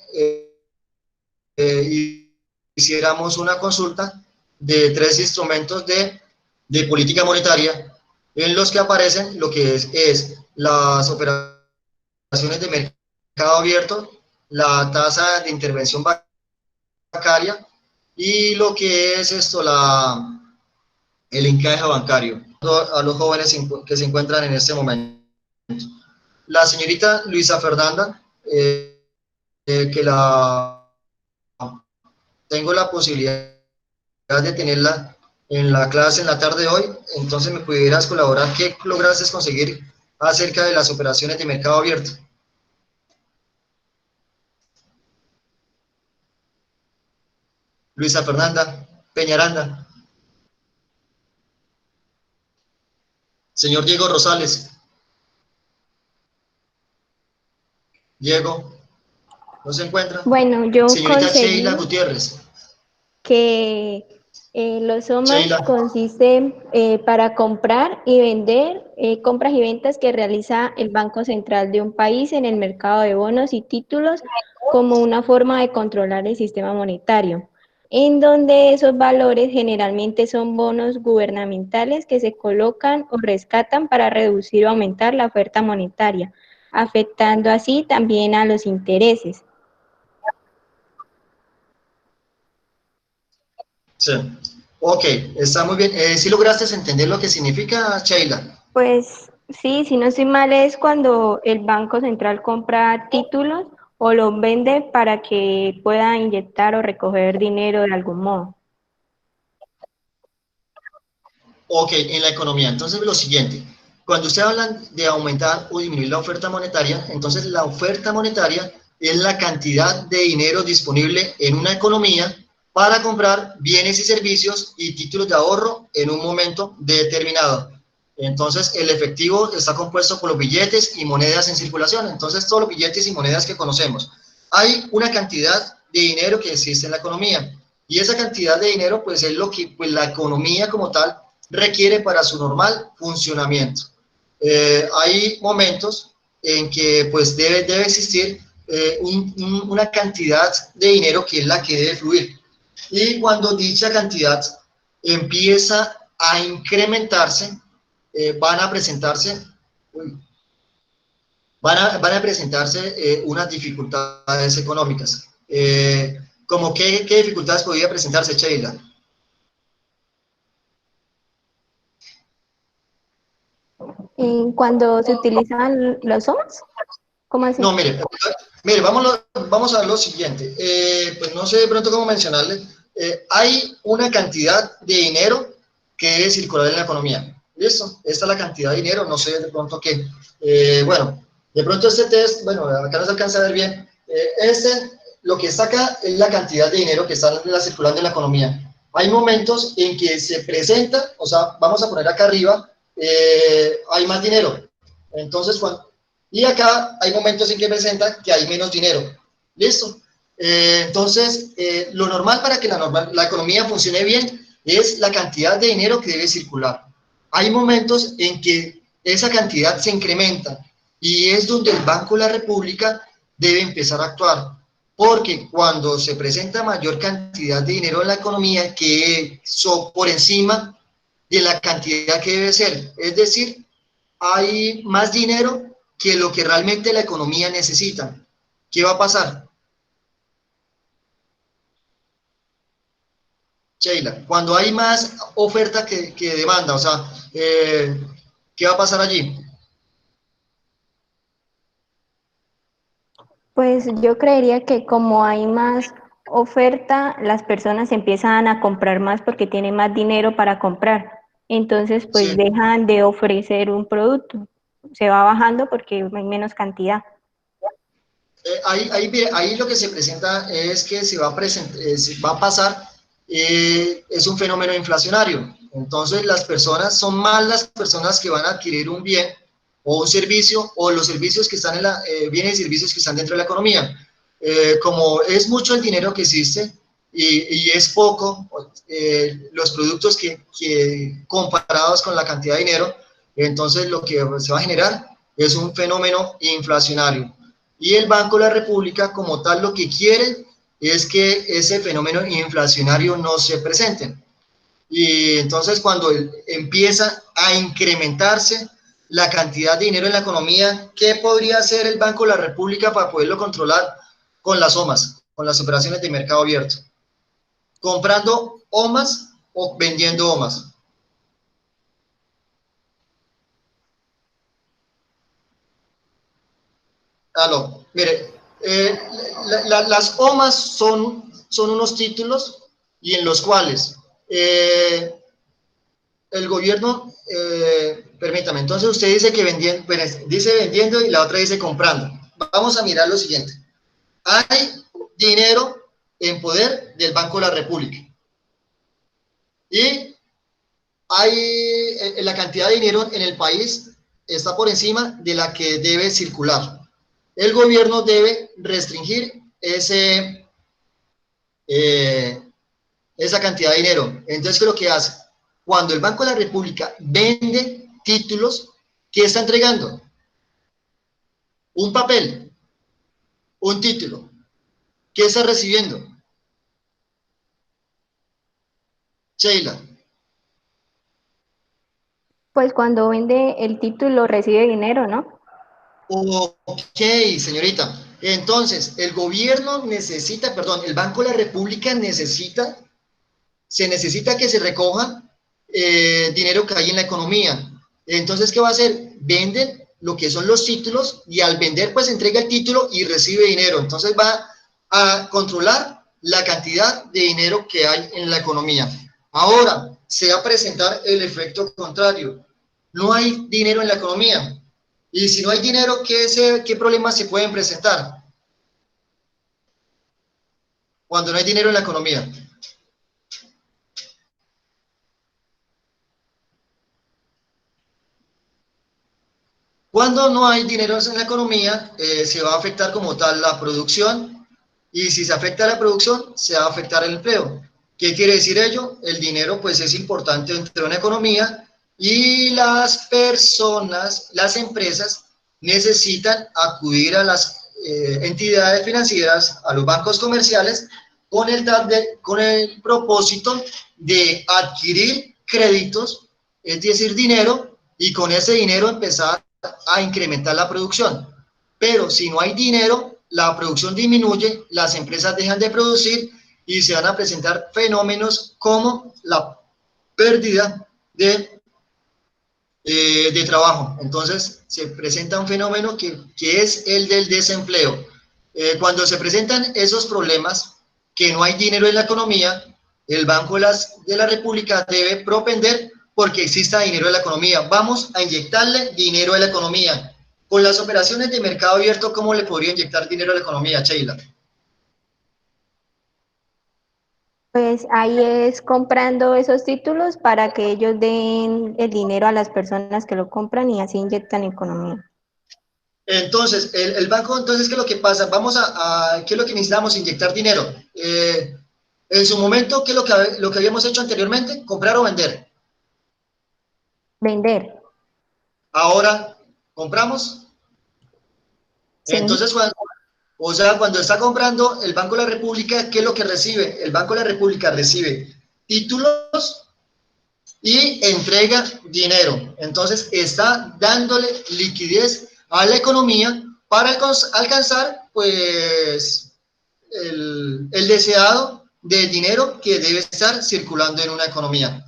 A: hiciéramos una consulta de 3 instrumentos de política monetaria en los que aparecen lo que es las operaciones de mercado abierto, la tasa de intervención bancaria y lo que es esto, el encaje bancario a los jóvenes que se encuentran en este momento. La señorita Luisa Fernanda, que tengo la posibilidad de tenerla en la clase en la tarde de hoy, entonces me pudieras colaborar. ¿Qué lograste conseguir acerca de las operaciones de mercado abierto? Luisa Fernanda Peñaranda. Señor Diego Rosales. Diego, ¿no se encuentra?
G: Bueno, yo
A: Señorita
G: conseguí
A: Sheila Gutiérrez.
G: que los OMAS
A: Sheila.
G: consiste para comprar y vender, compras y ventas que realiza el Banco Central de un país en el mercado de bonos y títulos como una forma de controlar el sistema monetario, en donde esos valores generalmente son bonos gubernamentales que se colocan o rescatan para reducir o aumentar la oferta monetaria, afectando así también a los intereses.
A: Sí. Ok, está muy bien. ¿Sí lograste entender lo que significa, Sheila?
G: Pues sí, si no estoy mal es cuando el Banco Central compra títulos o los vende para que pueda inyectar o recoger dinero de algún modo.
A: Ok, en la economía. Entonces, lo siguiente, cuando usted habla de aumentar o disminuir la oferta monetaria, entonces la oferta monetaria es la cantidad de dinero disponible en una economía para comprar bienes y servicios y títulos de ahorro en un momento determinado. Entonces, el efectivo está compuesto por los billetes y monedas en circulación. Entonces, todos los billetes y monedas que conocemos. Hay una cantidad de dinero que existe en la economía. Y esa cantidad de dinero, pues, es lo que pues, la economía como tal requiere para su normal funcionamiento. Hay momentos en que pues debe existir una cantidad de dinero que es la que debe fluir. Y cuando dicha cantidad empieza a incrementarse, van a presentarse unas dificultades económicas. ¿Cómo qué dificultades podría presentarse, Sheila?
G: Cuando se utilizan los OMAS, ¿cómo así?
A: No, mire, vamos a ver lo siguiente. Pues no sé de pronto cómo mencionarle. Hay una cantidad de dinero que debe circular en la economía. ¿Listo? Esta es la cantidad de dinero, no sé de pronto qué. Bueno, de pronto este test, bueno, acá no se alcanza a ver bien. Lo que está acá es la cantidad de dinero que está circulando en la economía. Hay momentos en que se presenta, o sea, vamos a poner acá arriba, hay más dinero. Entonces, y acá hay momentos en que presenta que hay menos dinero. ¿Listo? Entonces, lo normal para que la economía funcione bien es la cantidad de dinero que debe circular. Hay momentos en que esa cantidad se incrementa y es donde el Banco de la República debe empezar a actuar. Porque cuando se presenta mayor cantidad de dinero en la economía que por encima de la cantidad que debe ser, es decir, hay más dinero que lo que realmente la economía necesita. ¿Qué va a pasar? Sheila, cuando hay más oferta que demanda, o sea, ¿qué va a pasar allí?
G: Pues yo creería que como hay más oferta, las personas empiezan a comprar más porque tienen más dinero para comprar. Entonces, pues
A: Sí.
G: dejan de ofrecer un producto. Se va bajando porque hay menos cantidad.
A: Ahí lo que se presenta es que se va a pasar, es un fenómeno inflacionario. Entonces, las personas son más las personas que van a adquirir un bien o un servicio, o los servicios que están bienes y servicios que están dentro de la economía. Como es mucho el dinero que existe y es poco los productos que comparados con la cantidad de dinero, entonces lo que se va a generar es un fenómeno inflacionario. Y el Banco de la República, como tal, lo que quiere es que ese fenómeno inflacionario no se presente. Y entonces, cuando empieza a incrementarse la cantidad de dinero en la economía, ¿qué podría hacer el Banco de la República para poderlo controlar? con las OMAs, con las operaciones de mercado abierto? ¿Comprando OMAs o vendiendo OMAs? Aló, mire, las OMAs son unos títulos y en los cuales el gobierno, permítame, entonces usted dice que vendiendo, dice vendiendo y la otra dice comprando. Vamos a mirar lo siguiente. Hay dinero en poder del Banco de la República y hay la cantidad de dinero en el país está por encima de la que debe circular. El gobierno debe restringir esa cantidad de dinero. Entonces, ¿qué es lo que hace? Cuando el Banco de la República vende títulos, ¿qué está entregando? Un papel, un título. ¿Qué está recibiendo? Sheila.
G: Pues cuando vende el título recibe dinero, ¿no?
A: Ok, señorita. Entonces, el gobierno necesita, perdón, el Banco de la República necesita que se recoja dinero que hay en la economía. Entonces, ¿qué va a hacer? Venden lo que son los títulos y al vender, pues entrega el título y recibe dinero. Entonces, va a controlar la cantidad de dinero que hay en la economía. Ahora, se va a presentar el efecto contrario. No hay dinero en la economía. Y si no hay dinero, ¿qué problemas se pueden presentar? Cuando no hay dinero en la economía. Cuando no hay dinero en la economía, se va a afectar como tal la producción, y si se afecta la producción, se va a afectar el empleo. ¿Qué quiere decir ello? El dinero pues es importante dentro de una economía y las personas, las empresas necesitan acudir a las entidades financieras, a los bancos comerciales, con el propósito de adquirir créditos, es decir, dinero, y con ese dinero empezar a incrementar la producción. Pero si no hay dinero, la producción disminuye, las empresas dejan de producir y se van a presentar fenómenos como la pérdida de trabajo. Entonces se presenta un fenómeno que es el del desempleo. Cuando se presentan esos problemas, que no hay dinero en la economía, el Banco de la República debe propender porque exista dinero en la economía. Vamos a inyectarle dinero a la economía. Con las operaciones de mercado abierto, ¿cómo le podría inyectar dinero a la economía, Sheila?
G: Pues ahí es comprando esos títulos para que ellos den el dinero a las personas que lo compran y así inyectan economía.
A: Entonces, el banco, entonces, ¿qué es lo que pasa? ¿Qué es lo que necesitamos? Inyectar dinero. En su momento, ¿qué es lo que habíamos hecho anteriormente? ¿Comprar o vender?
G: Vender.
A: Ahora, ¿compramos?
G: Sí.
A: Entonces, cuando está comprando el Banco de la República, ¿qué es lo que recibe? El Banco de la República recibe títulos y entrega dinero. Entonces, está dándole liquidez a la economía para alcanzar, pues, el deseado de dinero que debe estar circulando en una economía.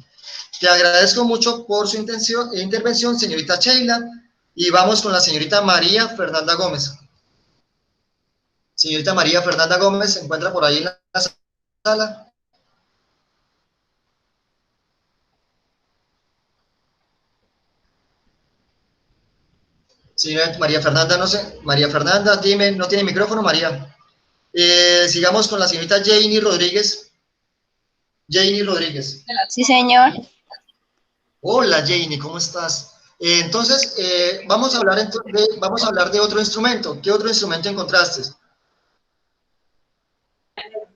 A: Te agradezco mucho por su intervención, señorita Sheila, y vamos con la señorita María Fernanda Gómez. Señorita María Fernanda Gómez, ¿se encuentra por ahí en la sala? Señora María Fernanda, no sé. María Fernanda, dime, ¿no tiene micrófono, María? Sigamos con la señorita Janie Rodríguez. Janie Rodríguez.
E: Sí, señor.
A: Hola, Janie, ¿cómo estás? Entonces, vamos a hablar de otro instrumento. ¿Qué otro instrumento encontraste?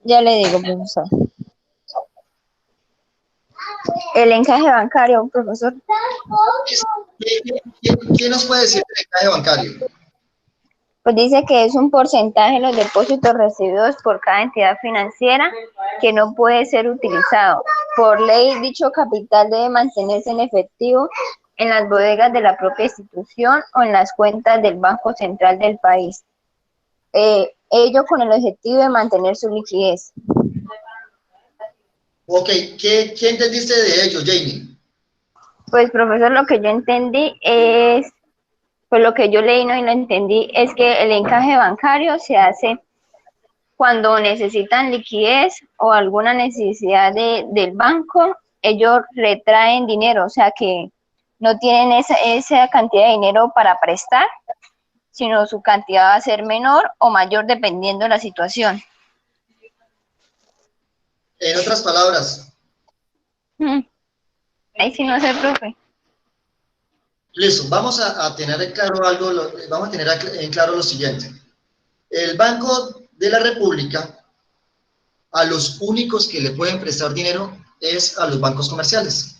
E: Ya le digo, profesor. El encaje bancario, profesor.
A: ¿Qué nos puede decir del encaje bancario?
E: Pues dice que es un porcentaje de los depósitos recibidos por cada entidad financiera que no puede ser utilizado. Por ley, dicho capital debe mantenerse en efectivo en las bodegas de la propia institución o en las cuentas del Banco Central del país. ello con el objetivo de mantener su liquidez.
A: Ok, ¿qué entendiste de ello, Jamie?
E: Pues, profesor, lo que yo entendí es, pues lo que yo leí, ¿no? Y lo entendí, es que el encaje bancario se hace cuando necesitan liquidez o alguna necesidad del banco, ellos retraen dinero, o sea que no tienen esa cantidad de dinero para prestar, sino su cantidad va a ser menor o mayor dependiendo de la situación.
A: En otras palabras,
E: Ahí sí no sé, profe.
A: listo, vamos a tener en claro algo, vamos a tener en claro lo siguiente. El Banco de la República, a los únicos que le pueden prestar dinero es a los bancos comerciales.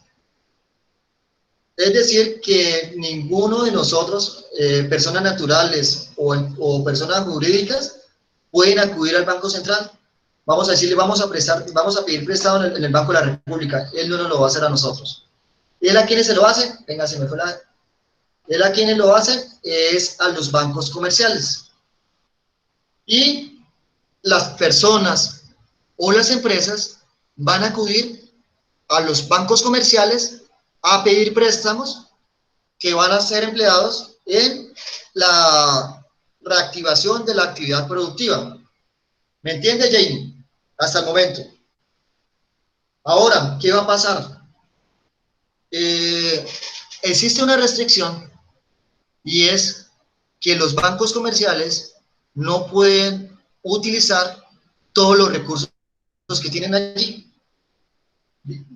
A: Es decir, que ninguno de nosotros, personas naturales o personas jurídicas, pueden acudir al Banco Central. Vamos a decirle, vamos a pedir prestado en el Banco de la República. Él no nos lo va a hacer a nosotros. ¿Y él a quiénes se lo hace? Venga, se me fue la... Él a quienes lo hace es a los bancos comerciales. Y las personas o las empresas van a acudir a los bancos comerciales a pedir préstamos que van a ser empleados en la reactivación de la actividad productiva. ¿Me entiende, Jamie? Hasta el momento. Ahora, ¿qué va a pasar? Existe una restricción y es que los bancos comerciales no pueden utilizar todos los recursos que tienen allí.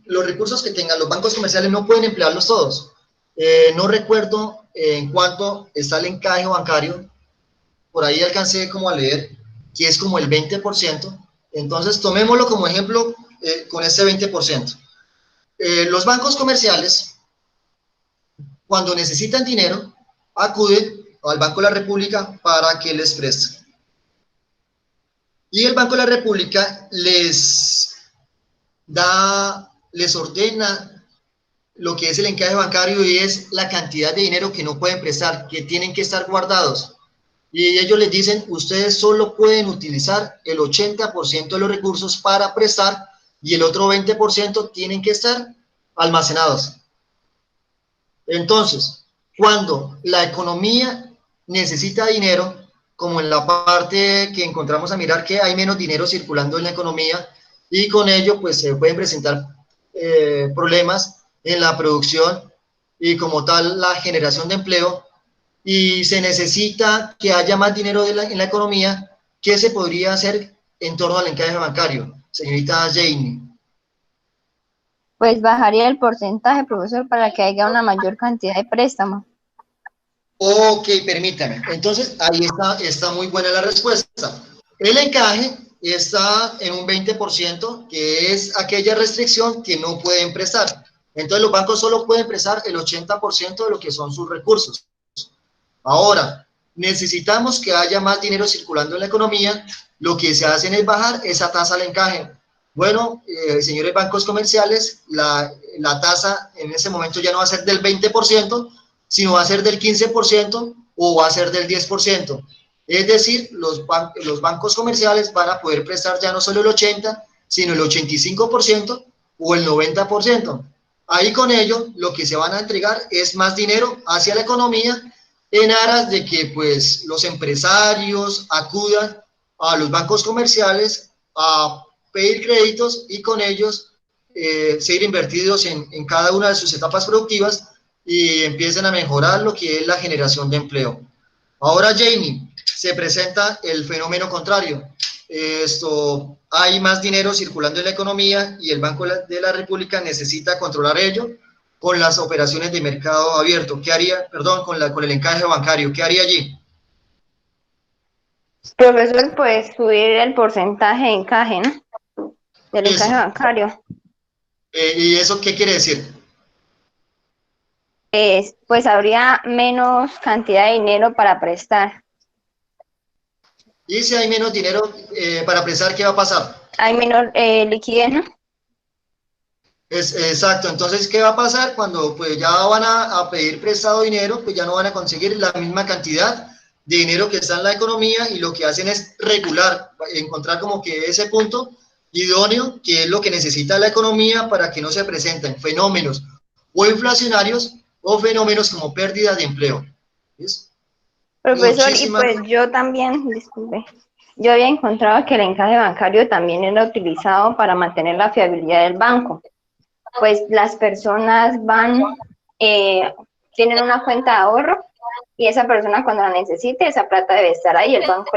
A: Los recursos que tengan los bancos comerciales no pueden emplearlos todos. No recuerdo en cuánto está el encaje bancario, por ahí alcancé como a leer que es como el 20%, entonces tomémoslo como ejemplo con ese 20%. Los bancos comerciales, cuando necesitan dinero, acuden al Banco de la República para que les preste. Y el Banco de la República les ordena lo que es el encaje bancario y es la cantidad de dinero que no pueden prestar, que tienen que estar guardados. Y ellos les dicen, ustedes solo pueden utilizar el 80% de los recursos para prestar y el otro 20% tienen que estar almacenados. Entonces, cuando la economía necesita dinero, como en la parte que encontramos a mirar que hay menos dinero circulando en la economía y con ello pues se pueden presentar problemas en la producción y como tal la generación de empleo y se necesita que haya más dinero en la economía. ¿Qué se podría hacer en torno al encaje bancario, señorita Jamie?
E: Pues bajaría el porcentaje, profesor, para que haya una mayor cantidad de préstamos.
A: Ok, permítame. Entonces, ahí está muy buena la respuesta. El encaje está en un 20%, que es aquella restricción que no pueden prestar. Entonces, los bancos solo pueden prestar el 80% de lo que son sus recursos. Ahora, necesitamos que haya más dinero circulando en la economía. Lo que se hace es bajar esa tasa al encaje. Bueno, señores bancos comerciales, la tasa en ese momento ya no va a ser del 20%, sino va a ser del 15% o va a ser del 10%. Es decir, los bancos comerciales van a poder prestar ya no solo el 80%, sino el 85% o el 90%. Ahí con ello, lo que se van a entregar es más dinero hacia la economía en aras de que pues, los empresarios acudan a los bancos comerciales a pedir créditos y con ellos ser invertidos en cada una de sus etapas productivas y empiecen a mejorar lo que es la generación de empleo. Ahora, Jamie, se presenta el fenómeno contrario. Hay más dinero circulando en la economía y el Banco de la República necesita controlar ello con las operaciones de mercado abierto. ¿Qué haría? Perdón, con el encaje bancario. ¿Qué haría allí?
E: Profesor, pues subir el porcentaje de encaje, ¿no? Del
A: Eso.
E: encaje bancario.
A: ¿Y eso qué quiere decir?
E: Pues habría menos cantidad de dinero para prestar.
A: Y si hay menos dinero para prestar, ¿qué va a pasar?
E: Hay menor liquidez, ¿no?
A: Exacto, entonces, ¿qué va a pasar? Cuando pues ya van a pedir prestado dinero, pues ya no van a conseguir la misma cantidad de dinero que está en la economía y lo que hacen es regular, encontrar como que ese punto idóneo, que es lo que necesita la economía para que no se presenten fenómenos o inflacionarios o fenómenos como pérdida de empleo. ¿Ves?
E: Profesor,
A: Muchísimas.
E: y pues yo también, disculpe, yo había encontrado que el encaje bancario también era utilizado para mantener la fiabilidad del banco. Pues las personas tienen una cuenta de ahorro y esa persona cuando la necesite, esa plata debe estar ahí. El banco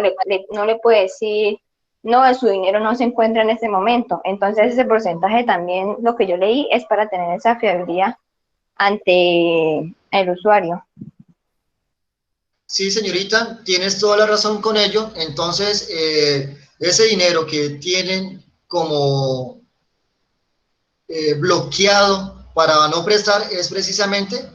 E: no le puede decir, no, su dinero no se encuentra en ese momento. Entonces ese porcentaje también, lo que yo leí, es para tener esa fiabilidad ante el usuario.
A: Sí, señorita, tienes toda la razón con ello. Entonces, ese dinero que tienen como bloqueado para no prestar es precisamente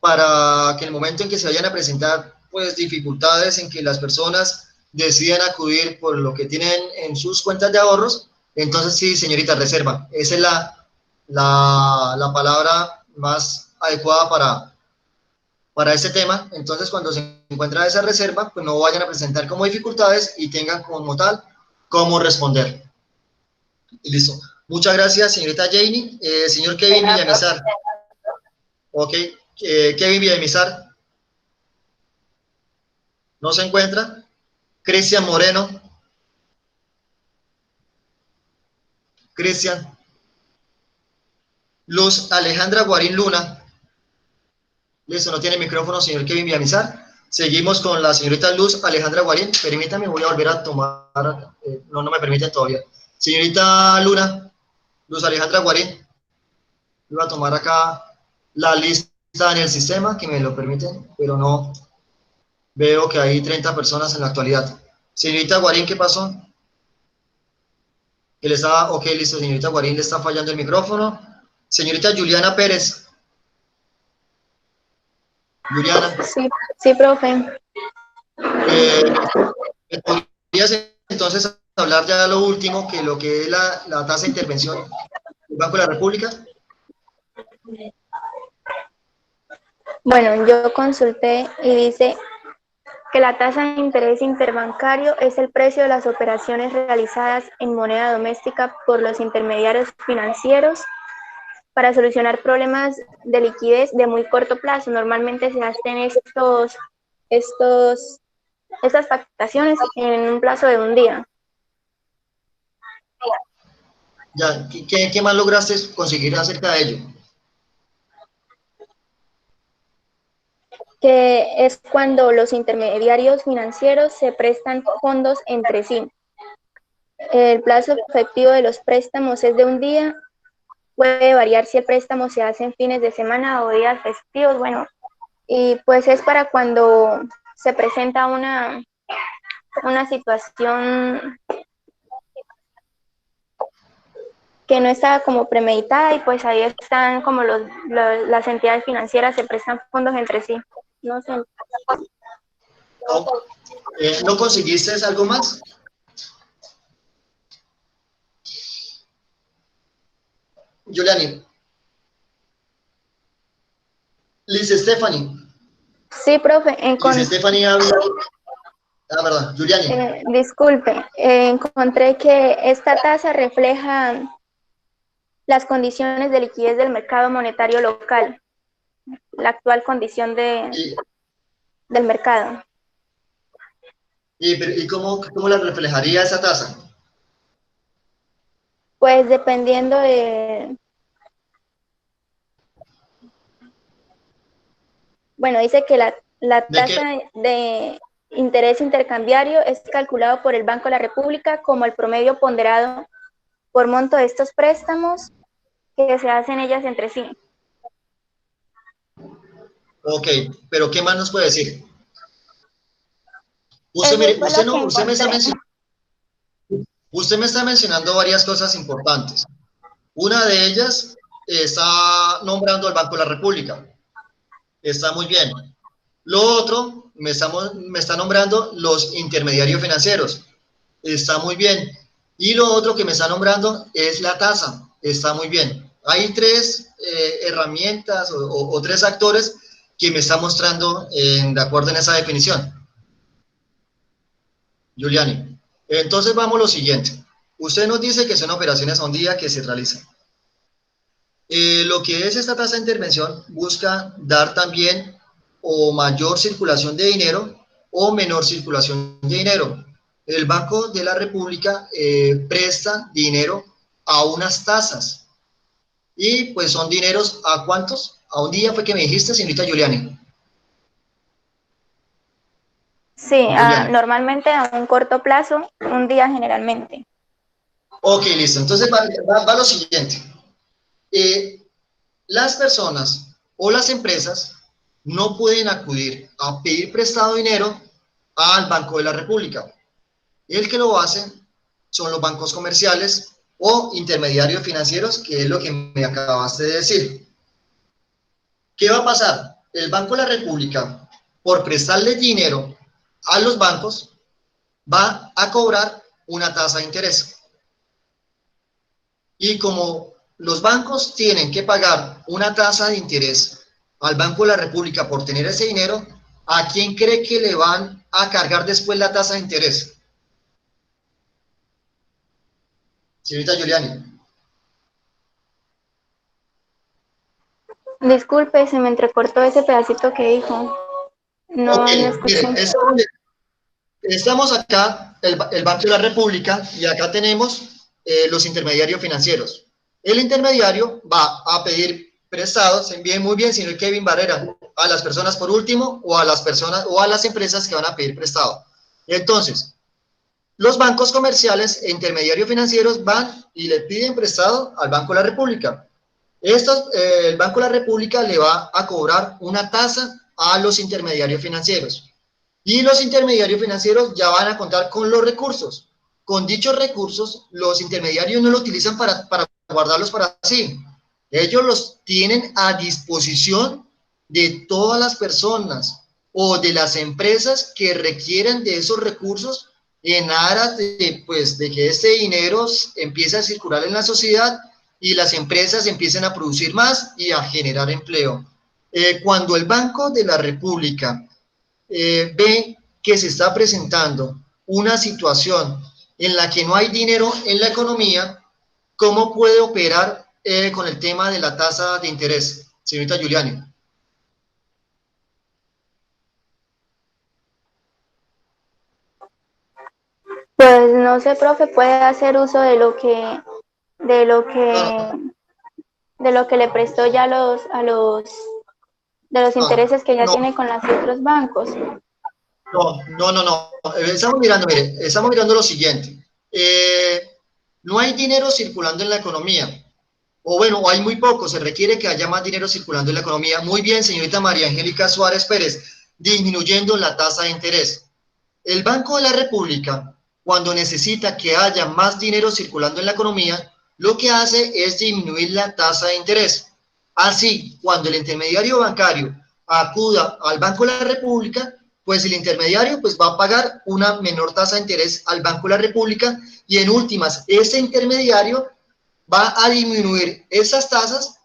A: para que en el momento en que se vayan a presentar pues dificultades en que las personas decidan acudir por lo que tienen en sus cuentas de ahorros, entonces sí, señorita, reserva. Esa es la palabra más adecuada para este tema. Entonces, cuando se encuentra esa reserva, pues no vayan a presentar como dificultades y tengan como tal cómo responder. Y listo. Muchas gracias, señorita Janie. Señor Kevin Villamizar. Ok, Kevin Villamizar. ¿No se encuentra? Cristian Moreno. Cristian. Luz Alejandra Guarín Luna. Listo, no tiene micrófono, señor Kevin Villamizar. Seguimos con la señorita Luz Alejandra Guarín. Permítame, voy a volver a tomar. No me permiten todavía. Señorita Luna, Luz Alejandra Guarín. Voy a tomar acá la lista en el sistema, que me lo permiten, pero no veo que hay 30 personas en la actualidad. Señorita Guarín, ¿qué pasó? Que le estaba, ok, listo, señorita Guarín, le está fallando el micrófono. Señorita Juliana Pérez. Juliana.
G: Sí, sí, profe.
A: ¿Me podrías entonces hablar ya de lo último, que lo que es la tasa de intervención del Banco de la República?
G: Bueno, yo consulté y dice que la tasa de interés interbancario es el precio de las operaciones realizadas en moneda doméstica por los intermediarios financieros para solucionar problemas de liquidez de muy corto plazo. Normalmente se hacen estas facturaciones en un plazo de un día.
A: Ya, ¿qué más lograste conseguir acerca de ello?
G: Que es cuando los intermediarios financieros se prestan fondos entre sí. El plazo efectivo de los préstamos es de un día. Puede variar si el préstamo se hace en fines de semana o días festivos. Bueno, y pues es para cuando se presenta una situación que no está como premeditada y pues ahí están como las entidades financieras se prestan fondos entre sí. No sé.
A: ¿No conseguiste algo más? Juliani. Liz Stephanie.
E: Sí, profe.
A: Liz Stephanie habla. Ah, verdad, Juliani.
E: Disculpe, encontré que esta tasa refleja las condiciones de liquidez del mercado monetario local, la actual condición del mercado.
A: ¿Y cómo la reflejaría esa tasa?
E: Pues dependiendo de... Bueno, dice que la tasa de interés intercambiario es calculado por el Banco de la República como el promedio ponderado por monto de estos préstamos que se hacen ellas entre sí.
A: Ok, pero ¿qué más nos puede decir? Usted me está mencionando varias cosas importantes. Una de ellas está nombrando al Banco de la República. Está muy bien. Lo otro, me está nombrando los intermediarios financieros. Está muy bien. Y lo otro que me está nombrando es la tasa. Está muy bien. Hay tres herramientas o tres actores que me están mostrando de acuerdo en esa definición. Giuliani. Entonces vamos a lo siguiente. Usted nos dice que son operaciones a un día que se realizan. Lo que es esta tasa de intervención busca dar también o mayor circulación de dinero o menor circulación de dinero. El Banco de la República presta dinero a unas tasas y pues son dineros ¿a cuántos? A un día fue que me dijiste, señorita Giuliani.
H: Sí,
A: Giuliani.
H: normalmente a un corto plazo, un día generalmente.
A: Ok, listo. Entonces va lo siguiente. Las personas o las empresas no pueden acudir a pedir prestado dinero al Banco de la República. El que lo hace son los bancos comerciales o intermediarios financieros, que es lo que me acabaste de decir. ¿Qué va a pasar? El Banco de la República, por prestarle dinero a los bancos, va a cobrar una tasa de interés. Y como los bancos tienen que pagar una tasa de interés al Banco de la República por tener ese dinero, ¿a quién cree que le van a cargar después la tasa de interés? Señorita Giuliani.
H: Disculpe, se me entrecortó ese pedacito que dijo. No,
A: Ok,
H: no escuché.
A: miren, estamos acá, el Banco de la República, y acá tenemos los intermediarios financieros. El intermediario va a pedir prestados, se envíen muy bien, señor Kevin Barrera, a las personas por último o a las personas o a las empresas que van a pedir prestado. Entonces, los bancos comerciales e intermediarios financieros van y le piden prestado al Banco de la República. El Banco de la República le va a cobrar una tasa a los intermediarios financieros. Y los intermediarios financieros ya van a contar con los recursos. Con dichos recursos, los intermediarios no lo utilizan para guardarlos para sí. Ellos los tienen a disposición de todas las personas o de las empresas que requieren de esos recursos en aras pues, de que este dinero empiece a circular en la sociedad y las empresas empiecen a producir más y a generar empleo. Cuando el Banco de la República ve que se está presentando una situación en la que no hay dinero en la economía, ¿cómo puede operar con el tema de la tasa de interés? Señorita Giuliani.
H: Pues no sé, profe, puede hacer uso de lo que, de lo que,
A: No,
H: de lo que le prestó ya de los
A: no,
H: intereses que ya
A: no,
H: tiene con los otros bancos.
A: no. Estamos mirando lo siguiente. No hay dinero circulando en la economía. O bueno, hay muy poco, se requiere que haya más dinero circulando en la economía. Muy bien, señorita María Angélica Suárez Pérez, disminuyendo la tasa de interés. El Banco de la República, cuando necesita que haya más dinero circulando en la economía, lo que hace es disminuir la tasa de interés. Así, cuando el intermediario bancario acuda al Banco de la República, pues el intermediario pues va a pagar una menor tasa de interés al Banco de la República y en últimas, ese intermediario va a disminuir esas tasas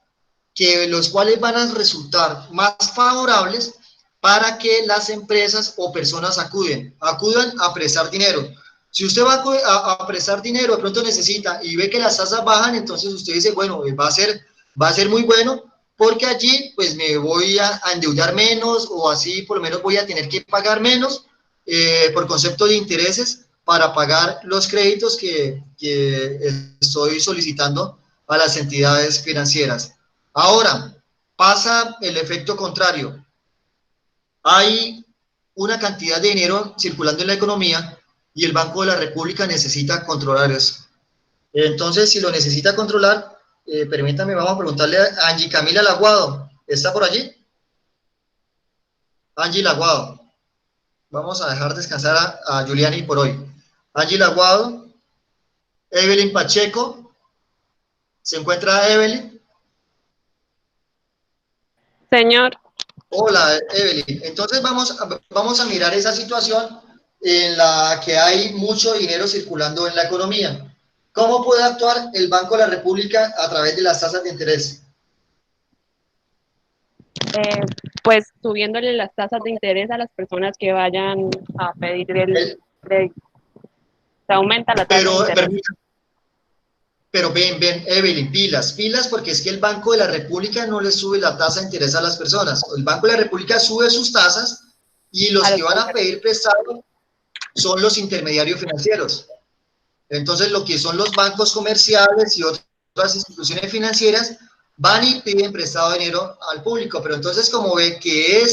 A: que los cuales van a resultar más favorables para que las empresas o personas acudan a prestar dinero. Si usted va a prestar dinero, de pronto necesita y ve que las tasas bajan, entonces usted dice, bueno, va a ser muy bueno porque allí pues me voy a endeudar menos o así por lo menos voy a tener que pagar menos por concepto de intereses para pagar los créditos que estoy solicitando a las entidades financieras. Ahora, pasa el efecto contrario. Hay una cantidad de dinero circulando en la economía y el Banco de la República necesita controlar eso. Entonces, si lo necesita controlar, permítame, vamos a preguntarle a Angie Camila Laguado. ¿Está por allí? Angie Laguado. Vamos a dejar descansar a Giuliani por hoy. Angie Laguado. Evelyn Pacheco. ¿Se encuentra Evelyn?
I: Señor,
A: Hola, Evelyn. Entonces vamos a mirar esa situación en la que hay mucho dinero circulando en la economía. ¿Cómo puede actuar el Banco de la República a través de las tasas de interés?
I: pues subiéndole las tasas de interés a las personas que vayan a pedir el crédito. Se aumenta la tasa de interés.
A: Pero ven, Evelyn, pilas, porque es que el Banco de la República no le sube la tasa de interés a las personas. El Banco de la República sube sus tasas y los que van a pedir prestado son los intermediarios financieros. Entonces, lo que son los bancos comerciales y otras instituciones financieras van y piden prestado dinero al público. Pero entonces, como ve que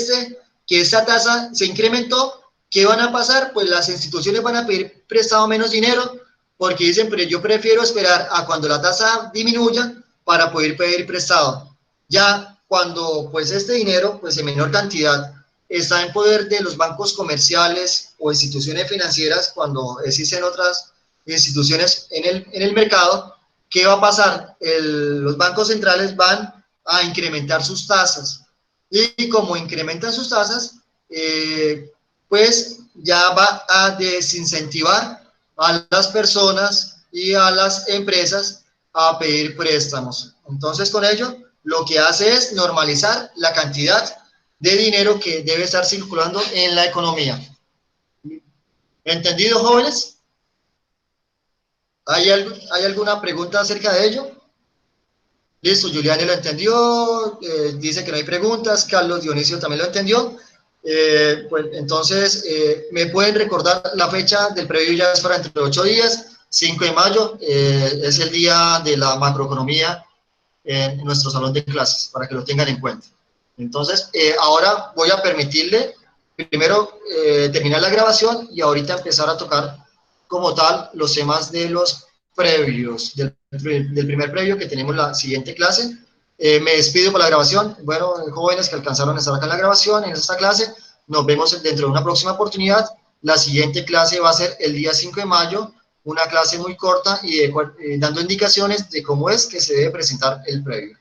A: esta tasa se incrementó, ¿qué van a pasar? Pues las instituciones van a pedir prestado menos dinero, porque dicen, pero yo prefiero esperar a cuando la tasa disminuya para poder pedir prestado. Ya cuando pues este dinero, pues en menor cantidad, está en poder de los bancos comerciales o instituciones financieras, cuando existen otras instituciones en el mercado, ¿qué va a pasar? Los bancos centrales van a incrementar sus tasas. Y como incrementan sus tasas, pues ya va a desincentivar a las personas y a las empresas a pedir préstamos. Entonces, con ello, lo que hace es normalizar la cantidad de dinero que debe estar circulando en la economía. ¿Entendido, jóvenes? ¿Hay alguna pregunta acerca de ello? Listo, Juliane lo entendió, dice que no hay preguntas, Carlos Dionisio también lo entendió. Pues entonces, ¿me pueden recordar la fecha del previo? Ya es para dentro de 8 días, 5 de mayo, es el día de la macroeconomía en nuestro salón de clases, para que lo tengan en cuenta. Entonces, ahora voy a permitirle primero terminar la grabación y ahorita empezar a tocar como tal los temas de los previos, del primer previo, que tenemos la siguiente clase. Me despido por la grabación. Bueno, jóvenes que alcanzaron a estar acá en la grabación, en esta clase, nos vemos dentro de una próxima oportunidad. La siguiente clase va a ser el día 5 de mayo, una clase muy corta y dando indicaciones de cómo es que se debe presentar el previo.